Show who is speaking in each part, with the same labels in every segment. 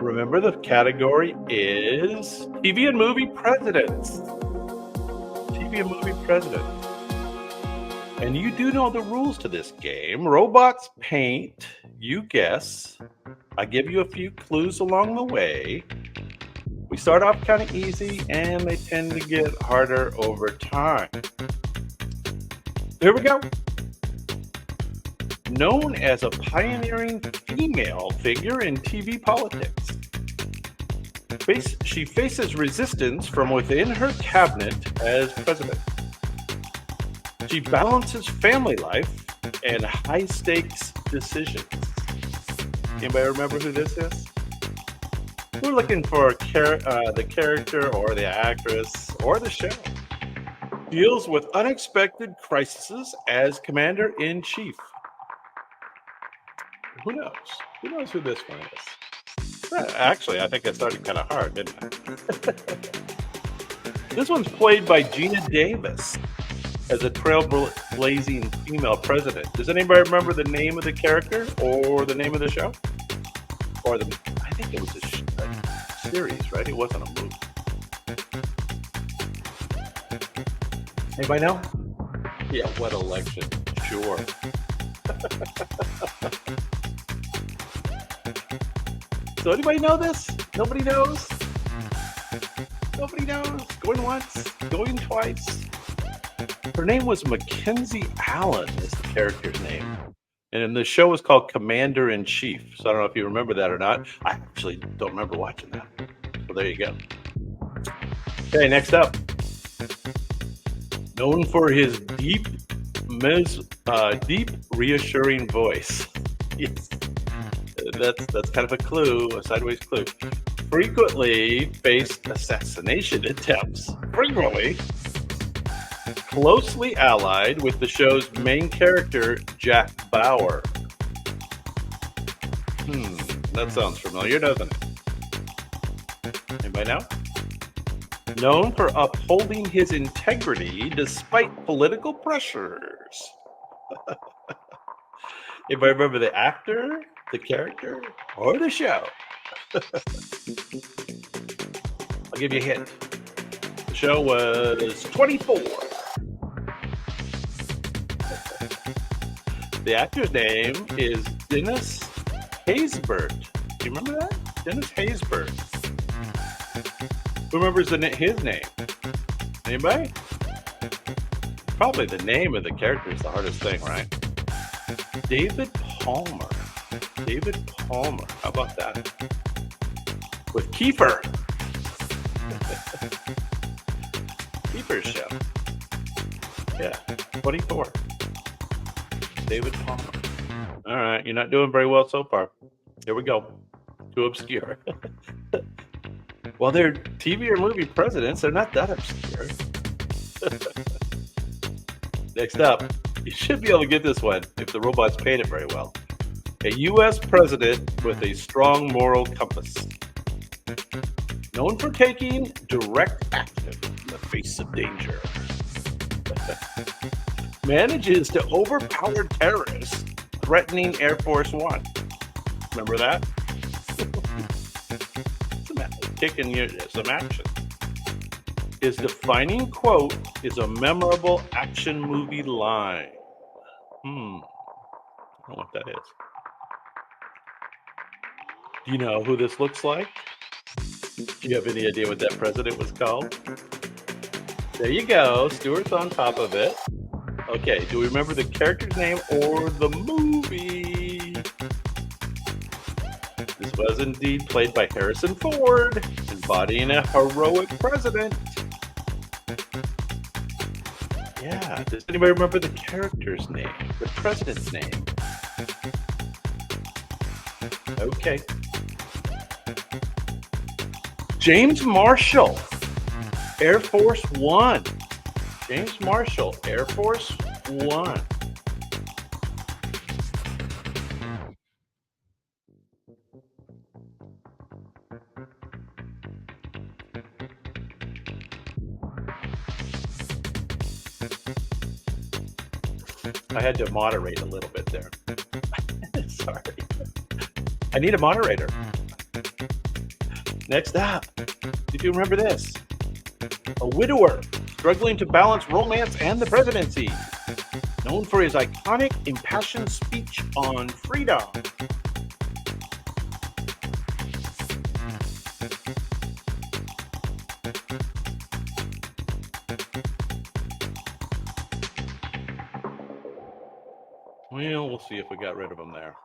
Speaker 1: Remember, the category is TV and movie presidents. TV and movie presidents. And you do know the rules to this game. Robots paint, you guess. I give you a few clues along the way. We start off kind of easy, and they tend to get harder over time. Here we go. Known as a pioneering female figure in TV politics, she faces resistance from within her cabinet as president. She balances family life and high-stakes decisions. Anybody remember who this is? We're looking for the character or the actress or the show. Deals with unexpected crises as commander-in-chief. Who knows? Who knows who this one is? Actually, I think I started kind of hard, didn't I? This one's played by Gina Davis as a trailblazing female president. Does anybody remember the name of the character or the name of the show? Or I think it was a series, right? It wasn't a movie. Anybody know? Yeah, what election? Sure. So anybody know this? Nobody knows? Nobody knows? Going once, going twice. Her name was Mackenzie Allen is the character's name. And the show was called Commander-in-Chief. So I don't know if you remember that or not. I actually don't remember watching that. So there you go. Okay, next up. Known for his deep, reassuring voice. Yes. That's kind of a clue, a sideways clue. Frequently faced assassination attempts. Frequently. Closely allied with the show's main character, Jack Bauer. That sounds familiar, doesn't it? Anybody know? Known for upholding his integrity despite political pressures. If I remember the actor, the character, or the show. I'll give you a hint. The show was 24. The actor's name is Dennis Haysbert. Do you remember that? Dennis Haysbert. Who remembers his name? Anybody? Probably the name of the character is the hardest thing, right? David Palmer. David Palmer. How about that? With Kiefer. Kiefer's show. Yeah, 24. David Palmer. All right, you're not doing very well so far. Here we go. Too obscure. Well, they're TV or movie presidents. They're not that obscure. Next up, you should be able to get this one if the robots paint it very well. A U.S. president with a strong moral compass. Known for taking direct action in the face of danger. Manages to overpower terrorists threatening Air Force One. Remember that? Kicking some action. His defining quote is a memorable action movie line. I don't know what that is. Do you know who this looks like? Do you have any idea what that president was called? There you go. Stewart's on top of it. Okay, do we remember the character's name or the movie? This was indeed played by Harrison Ford, embodying a heroic president. Yeah, does anybody remember the character's name? The president's name? Okay. James Marshall, Air Force One. James Marshall, Air Force One. I had to moderate a little bit there. Sorry. I need a moderator. Next up, did you remember this? A widower struggling to balance romance and the presidency, known for his iconic, impassioned speech on freedom. Well, we'll see if we got rid of him there.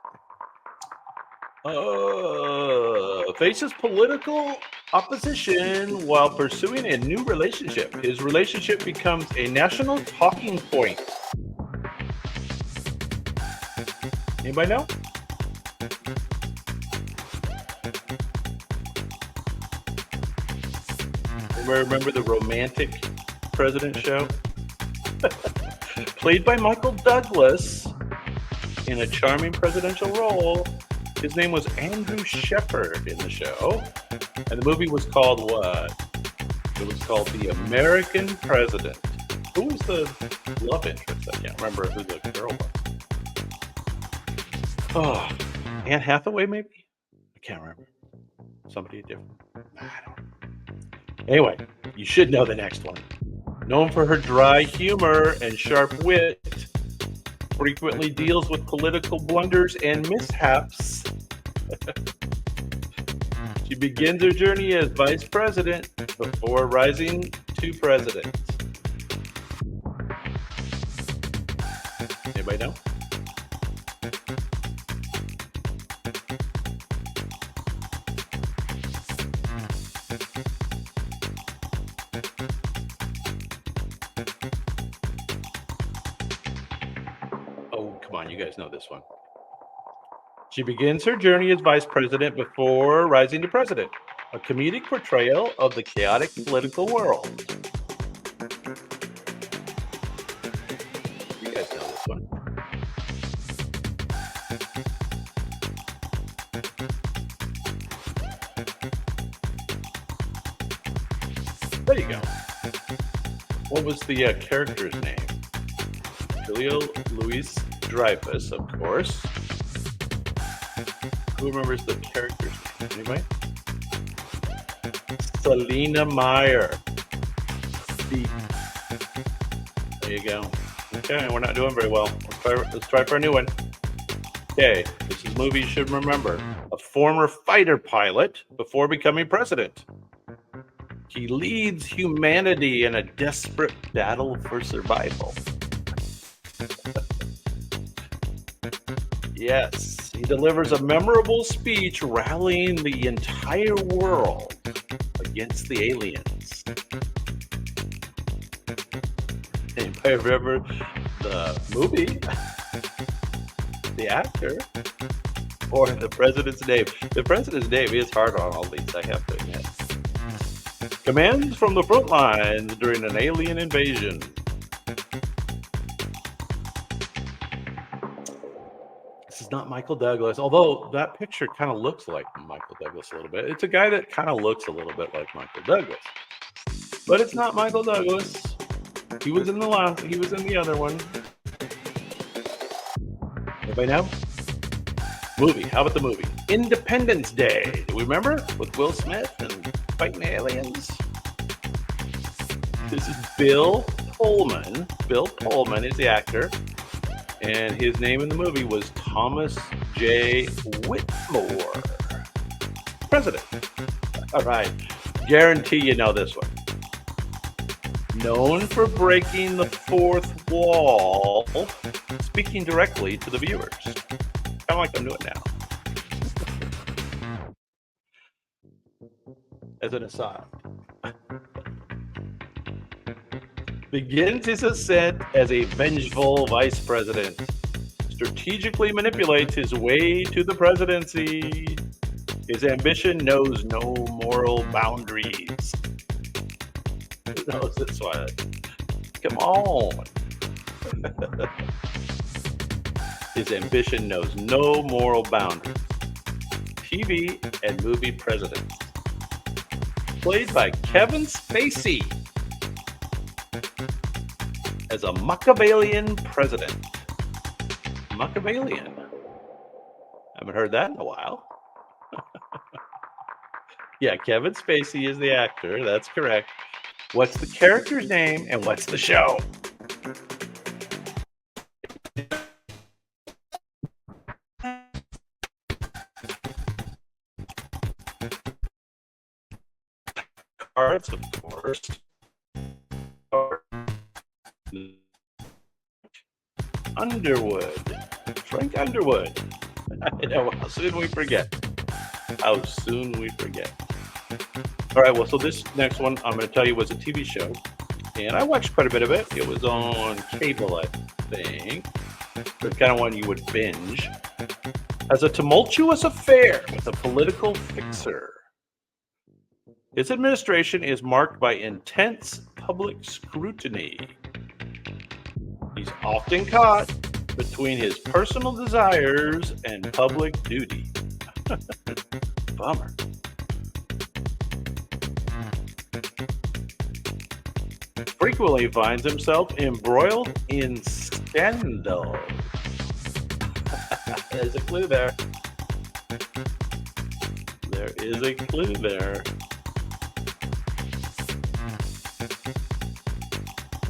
Speaker 1: Faces political opposition while pursuing a new relationship. His relationship becomes a national talking point. Anybody know? Anybody remember the romantic president show? Played by Michael Douglas in a charming presidential role. His name was Andrew Shepard in the show. And the movie was called what? It was called The American President. Who was the love interest? I can't remember who the girl was. Oh, Anne Hathaway, maybe? I can't remember. Somebody different. I don't know. Anyway, you should know the next one. Known for her dry humor and sharp wit, frequently deals with political blunders and mishaps. She begins her journey as vice president before rising to president. Anybody know? Oh, come on, you guys know this one. She begins her journey as vice president before rising to president, a comedic portrayal of the chaotic political world. You guys know this one. There you go. What was the character's name? Julio Louis Dreyfus, of course. Who remembers the character's name? Anybody? Selena Meyer. Beep. There you go. Okay, we're not doing very well. Let's try for a new one. Okay, this is a movie you should remember. A former fighter pilot before becoming president. He leads humanity in a desperate battle for survival. Yes, he delivers a memorable speech rallying the entire world against the aliens. Anybody remember the movie, the actor, or the president's name? The president's name is hard on all these, I have to admit. Commands from the front lines during an alien invasion. This is not Michael Douglas, although that picture kind of looks like Michael Douglas a little bit. It's a guy that kind of looks a little bit like Michael Douglas, but it's not Michael Douglas. He was in the last. He was in the other one. Anybody know? Movie. How about the movie? Independence Day. Do we remember with Will Smith and fighting aliens? This is Bill Pullman. Bill Pullman is the actor. And his name in the movie was Thomas J. Whitmore. President. All right. Guarantee you know this one. Known for breaking the fourth wall, speaking directly to the viewers. Kind of like I'm doing now. As an aside. Begins his ascent as a vengeful vice president, strategically manipulates his way to the presidency. His ambition knows no moral boundaries. Who knows this one? Come on. His ambition knows no moral boundaries. TV and movie president. Played by Kevin Spacey as a Machiavellian president. Machiavellian. Haven't heard that in a while. Yeah, Kevin Spacey is the actor. That's correct. What's the character's name and what's the show? Cards, of course. Underwood. Frank Underwood. I know, how soon we forget. How soon we forget. All right, well, so this next one I'm going to tell you was a TV show, and I watched quite a bit of it. It was on cable, I think. The kind of one you would binge. Has a tumultuous affair with a political fixer. His administration is marked by intense public scrutiny. He's often caught between his personal desires and public duty. Bummer. Frequently finds himself embroiled in scandal. There's a clue there. There is a clue there.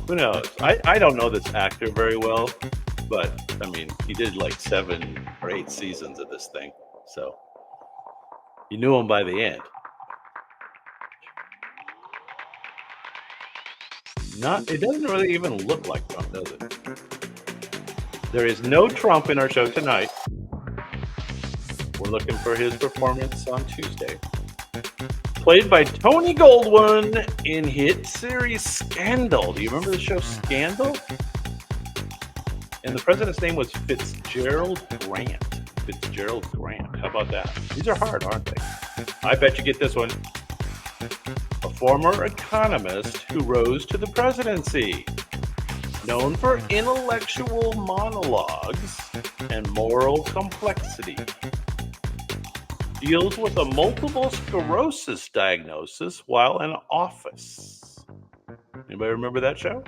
Speaker 1: Who knows? I don't know this actor very well, but I mean, he did like 7 or 8 seasons of this thing, so you knew him by the end. It doesn't really even look like Trump, does it? There is no Trump in our show tonight. We're looking for his performance on Tuesday. Played by Tony Goldwyn in hit series Scandal. Do you remember the show Scandal? And the president's name was Fitzgerald Grant. Fitzgerald Grant. How about that? These are hard, aren't they? I bet you get this one. A former economist who rose to the presidency. Known for intellectual monologues and moral complexity. Deals with a multiple sclerosis diagnosis while in office. Anybody remember that show?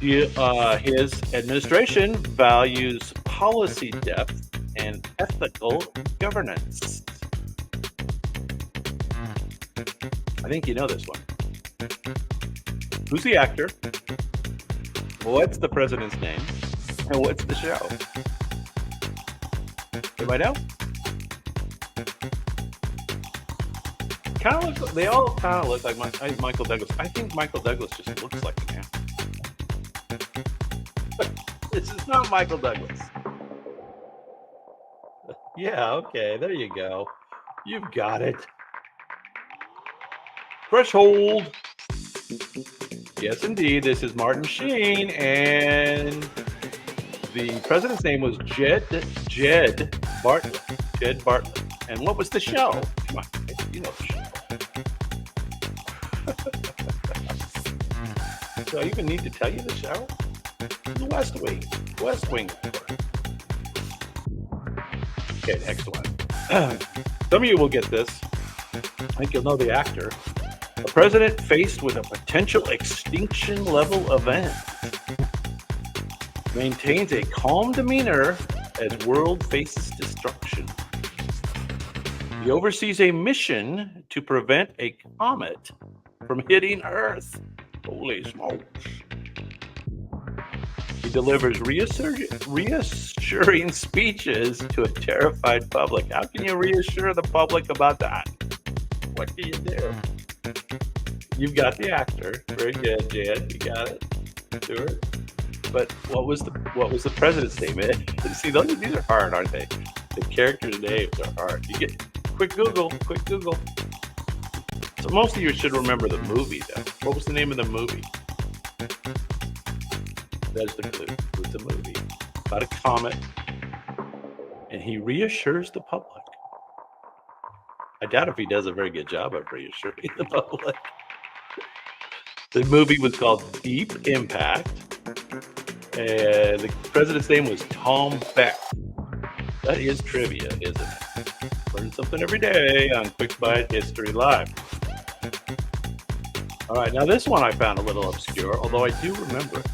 Speaker 1: His administration values policy depth and ethical governance. I think you know this one. Who's the actor? What's the president's name? And what's the show? Anybody know? They all kind of look like Michael Douglas. I think Michael Douglas just looks like him. This is not Michael Douglas. Yeah, okay, there you go. You've got it. Threshold. Yes, indeed. This is Martin Sheen, and the president's name was Jed Bartlett. Jed Bartlett. And what was the show? Come on, you know the show. Do I even need to tell you the show? The West Wing. West Wing, of course. Okay, next one. Some of you will get this. I think you'll know the actor. A president faced with a potential extinction level event maintains a calm demeanor as world faces destruction. He oversees a mission to prevent a comet from hitting Earth. Holy smokes. He delivers reassuring speeches to a terrified public. How can you reassure the public about that? What do you do? You've got the actor. Very good, Jed. You got it. Stuart. But what was the president's name? See, these are hard, aren't they? The characters' names are hard. You get quick Google. So most of you should remember the movie, though. What was the name of the movie? That's the clue. It was a movie about a comet, and he reassures the public. I doubt if he does a very good job of reassuring the public. The movie was called Deep Impact, and the president's name was Tom Beck. That is trivia, isn't it? Learn something every day on Quick Bite History Live. All right, now this one I found a little obscure, although I do remember it.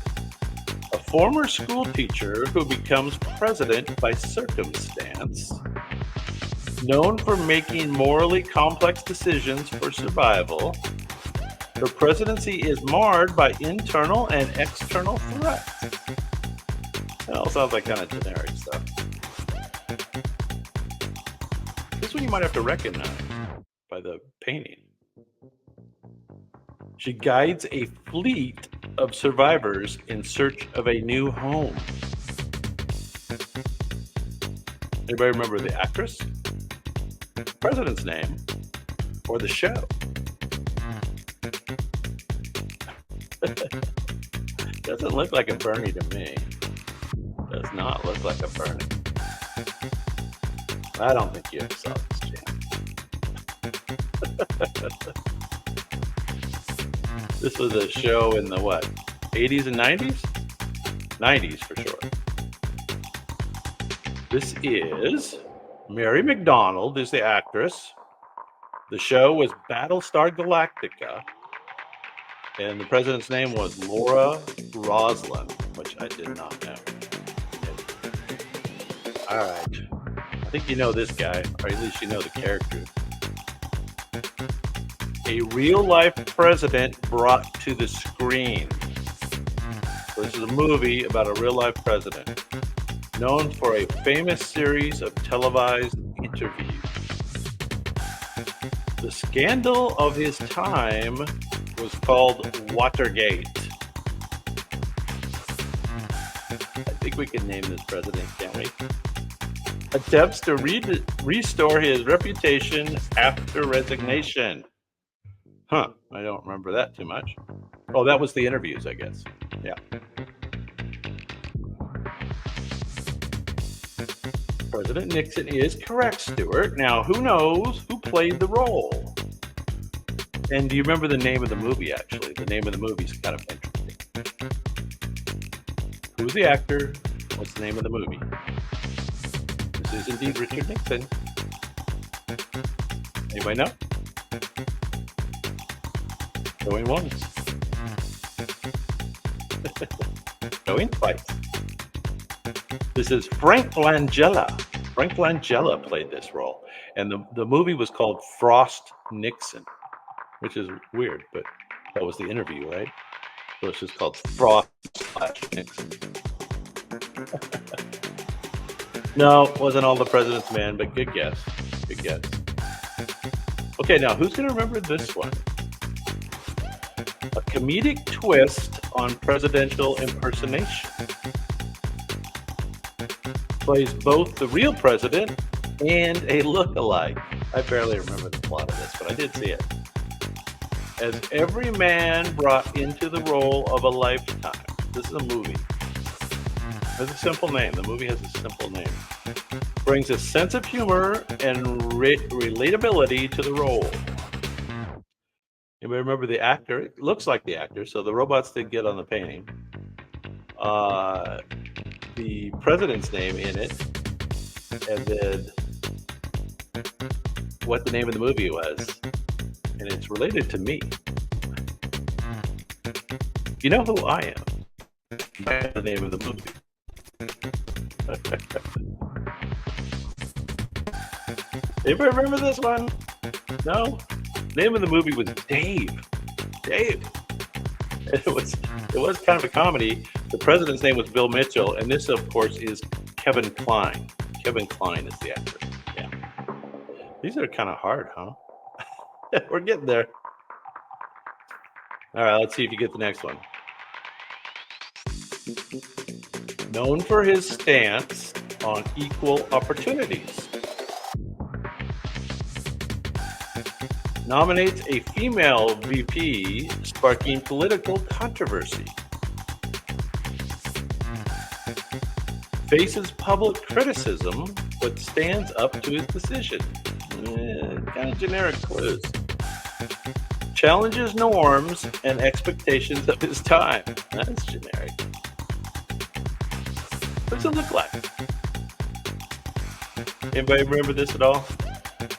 Speaker 1: A former school teacher who becomes president by circumstance Known for making morally complex decisions for survival, her presidency is marred by internal and external threats. That all sounds like kind of generic stuff. This one you might have to recognize by the painting. She guides a fleet of survivors in search of a new home. Anybody remember the actress, president's name, or the show? Doesn't look like a Bernie to me. Does not look like a Bernie. I don't think you ever saw this, Jan. This was a show in the what? 80s and 90s? 90s for sure. This is Mary McDonnell is the actress. The show was Battlestar Galactica. And the president's name was Laura Roslin, which I did not know. All right. I think you know this guy, or at least you know the character. A real-life president brought to the screen. So this is a movie about a real-life president, known for a famous series of televised interviews. The scandal of his time was called Watergate. I think we can name this president, can't we? Attempts to restore his reputation after resignation. Huh, I don't remember that too much. Oh, that was the interviews, I guess. Yeah. President Nixon is correct, Stuart. Now, who knows who played the role? And do you remember the name of the movie, actually? The name of the movie is kind of interesting. Who's the actor? What's the name of the movie? This is indeed Richard Nixon. Anybody know? Going once. Going twice. This is Frank Langella. Frank Langella played this role. And the movie was called Frost Nixon, which is weird, but that was the interview, right? So it's just called Frost Nixon. No, it wasn't All the President's Man, but good guess. Good guess. Okay, now who's going to remember this one? A comedic twist on presidential impersonation. Plays both the real president and a look-alike. I barely remember the plot of this, but I did see it. As every man brought into the role of a lifetime. This is a movie. It has a simple name. The movie has a simple name. Brings a sense of humor and relatability to the role. Anybody remember the actor? It looks like the actor, so the robots did get on the painting. The president's name in it, and then what the name of the movie was. And it's related to me. You know who I am? That's the name of the movie. Anybody remember this one? No? Name of the movie was Dave. Dave. It was kind of a comedy. The president's name was Bill Mitchell, and this, of course, is Kevin Kline. Kevin Kline is the actor. Yeah. These are kind of hard, huh? We're getting there. All right, let's see if you get the next one. Known for his stance on equal opportunities. Nominates a female VP, sparking political controversy. Faces public criticism, but stands up to his decision. Kind of generic clues. Challenges norms and expectations of his time. That's generic. What does it look like? Anybody remember this at all?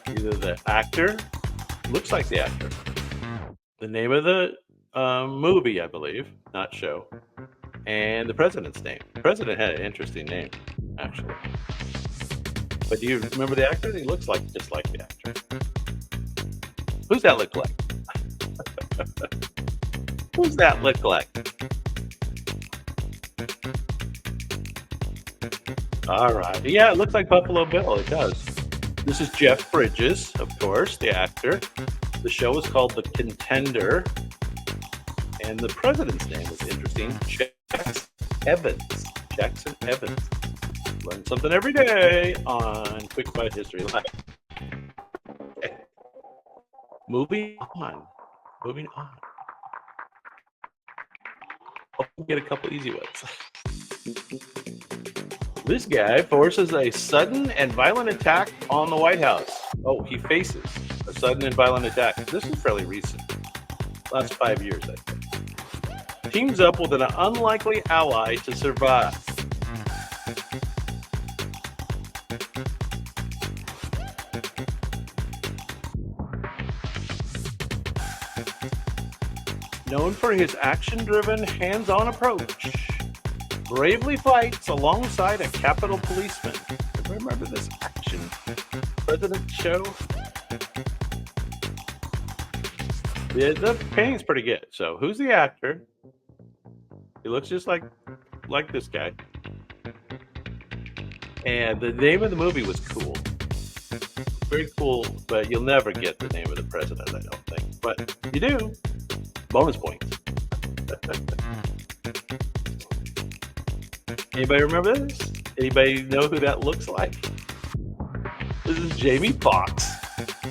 Speaker 1: Either the actor, looks like the actor. The name of the movie, I believe, not show. And the president's name. The president had an interesting name, actually. But do you remember the actor? He looks like just like the actor. Who's that look like? Who's that look like? All right. Yeah, it looks like Buffalo Bill. It does. This is Jeff Bridges, of course, the actor. The show is called The Contender. And the president's name is interesting. Jackson Evans. Jackson Evans. Learn something every day on Quick Bite History Live. Okay. Moving on. Hope we get a couple easy ones. This guy forces a sudden and violent attack on the White House. Oh, he faces a sudden and violent attack. This is fairly recent. Last 5 years, I think. Teams up with an unlikely ally to survive. Known for his action-driven, hands-on approach, bravely fights alongside a Capitol policeman. Remember this action president show? The painting's pretty good. So who's the actor? He looks just like this guy. And the name of the movie was cool. Very cool, but you'll never get the name of the president, I don't think. But you do. Bonus points. Anybody remember this? Anybody know who that looks like? This is Jamie Foxx.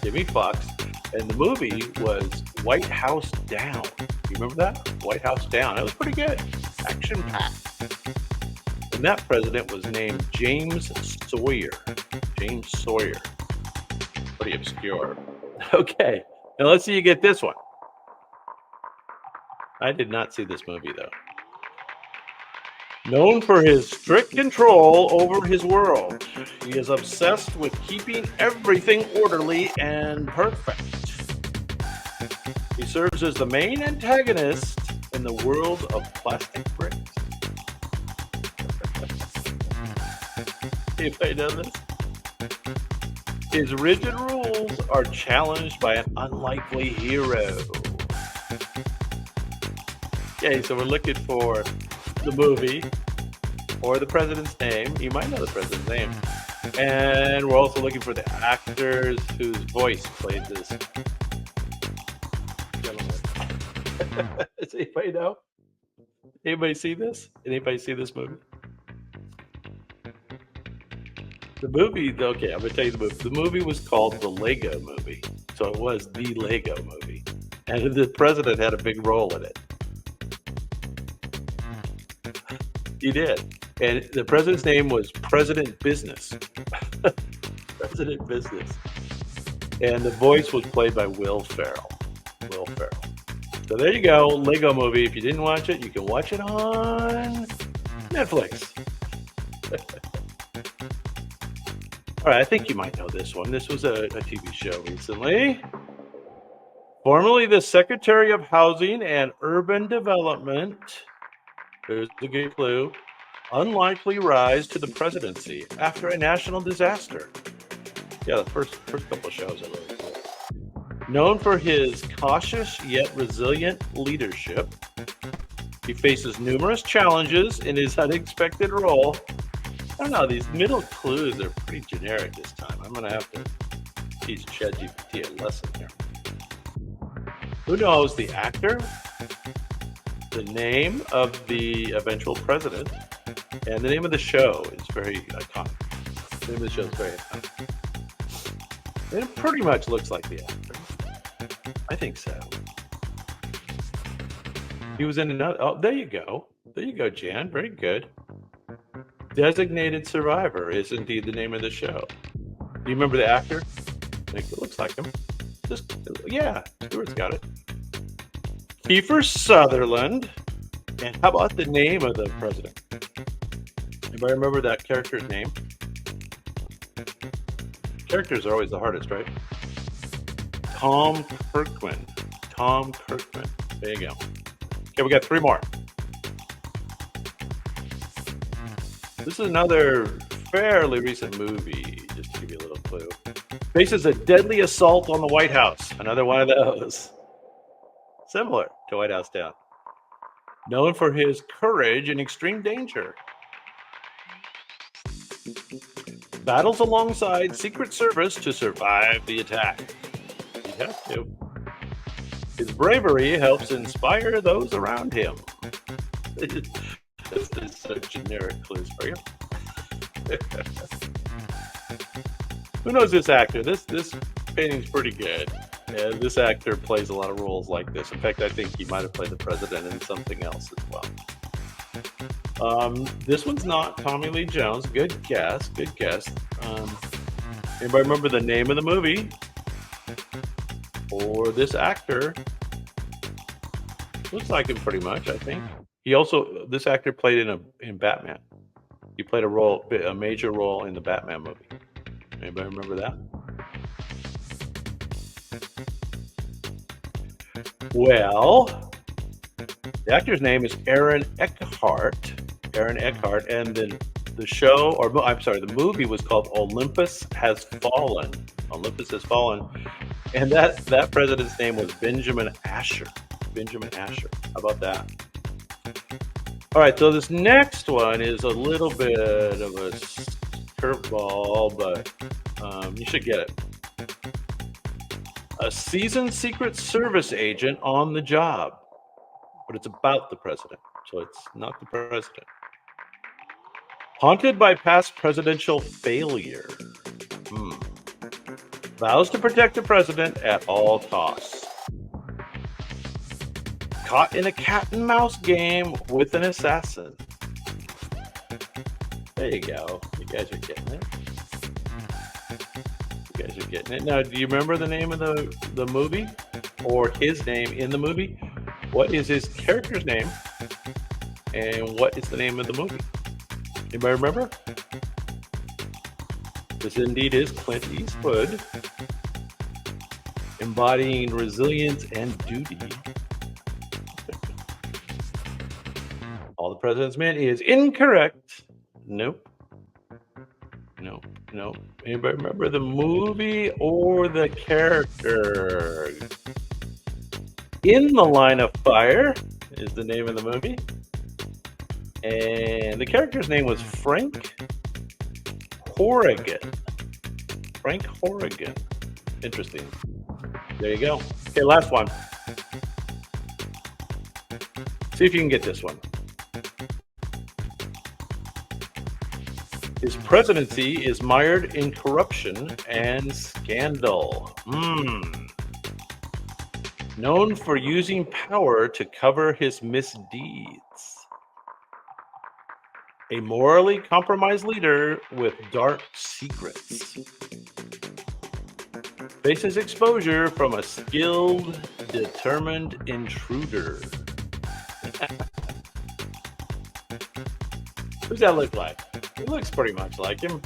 Speaker 1: Jamie Foxx. And the movie was White House Down. You remember that? White House Down. That was pretty good. Action-packed. And that president was named James Sawyer. James Sawyer. Pretty obscure. Okay. Now let's see you get this one. I did not see this movie, though. Known for his strict control over his world, he is obsessed with keeping everything orderly and perfect. He serves as the main antagonist in the world of plastic bricks. Anybody know this? His rigid rules are challenged by an unlikely hero. Okay, so we're looking for the movie or the president's name. You might know the president's name. And we're also looking for the actors whose voice played this gentleman. Does anybody know? Anybody see this? Anybody see this movie? The movie, okay, I'm going to tell you the movie. The movie was called The Lego Movie. So it was The Lego Movie. And the president had a big role in it. He did. And the president's name was President Business. President Business. And the voice was played by Will Ferrell. Will Ferrell. So there you go. Lego Movie. If you didn't watch it, you can watch it on Netflix. All right, I think you might know this one. This was a TV show recently. Formerly the Secretary of Housing and Urban Development. There's a good clue. Unlikely rise to the presidency after a national disaster. Yeah, the first couple of shows are really cool. Known for his cautious yet resilient leadership, he faces numerous challenges in his unexpected role. I don't know, these middle clues are pretty generic this time. I'm going to have to teach ChatGPT a lesson here. Who knows the actor, the name of the eventual president, and the name of the show is very iconic. The name of the show is very iconic. And it pretty much looks like the actor. I think so. He was in another. Oh, there you go. There you go, Jan. Very good. Designated Survivor is indeed the name of the show. Do you remember the actor? I think it looks like him. Yeah, Stuart's got it. Kiefer Sutherland. And how about the name of the president? Anybody remember that character's name? Characters are always the hardest, right? Tom Kirkman. Tom Kirkman. There you go. Okay, we got 3 more. This is another fairly recent movie, just clue. Faces a deadly assault on the White House. Another one of those. Similar to White House Down. Known for his courage in extreme danger. Battles alongside Secret Service to survive the attack. He'd have to. His bravery helps inspire those around him. This is so generic clues for you. Who knows this actor? This painting's pretty good. Yeah, this actor plays a lot of roles like this. In fact, I think he might have played the president in something else as well. This one's not Tommy Lee Jones. Good guess. Good guess. Anybody remember the name of the movie? Or this actor? Looks like him pretty much, I think. This actor played in Batman. He played a major role in the Batman movie. Anybody remember that? Well, the actor's name is Aaron Eckhart. And then the movie was called Olympus Has Fallen. Olympus Has Fallen. And that president's name was Benjamin Asher. How about that? All right, so this next one is a little bit of a curveball, but you should get it. A seasoned Secret Service agent on the job, but it's about the president, so it's not the president. Haunted by past presidential failure. Vows to protect the president at all costs. Caught in a cat and mouse game with an assassin. There you go. You guys are getting it. Now, do you remember the name of the movie? Or his name in the movie? What is his character's name? And what is the name of the movie? Anybody remember? This indeed is Clint Eastwood. Embodying resilience and duty. All the President's Men is incorrect. Nope. Anybody remember the movie or the character? In the Line of Fire is the name of the movie. And the character's name was Frank Horrigan. Interesting. There you go. Okay, last one. See if you can get this one. His presidency is mired in corruption and scandal. Known for using power to cover his misdeeds. A morally compromised leader with dark secrets. Faces exposure from a skilled, determined intruder. Who's that look like? It looks pretty much like him.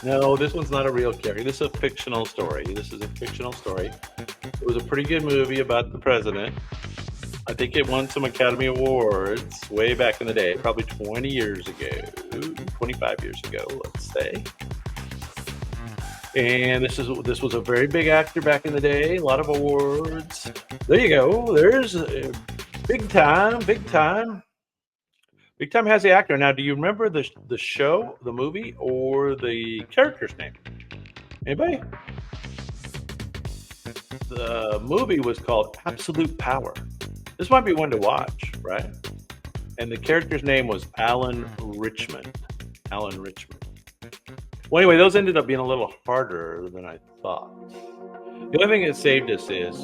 Speaker 1: No, this one's not a real character. This is a fictional story. It was a pretty good movie about the president. I think it won some Academy Awards way back in the day, probably 20 years ago, 25 years ago, let's say. And this was a very big actor back in the day, a lot of awards. There you go. There's big time. Big Time has the actor. Now, do you remember the show, the movie, or the character's name? Anybody? The movie was called Absolute Power. This might be one to watch, right? And the character's name was Alan Richmond. Well, anyway, those ended up being a little harder than I thought. The other thing that saved us is,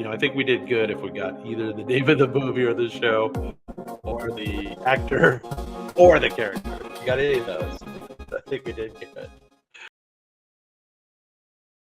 Speaker 1: I think we did good if we got either the name of the movie or the show, or the actor, or the character. If you got any of those, I think we did good.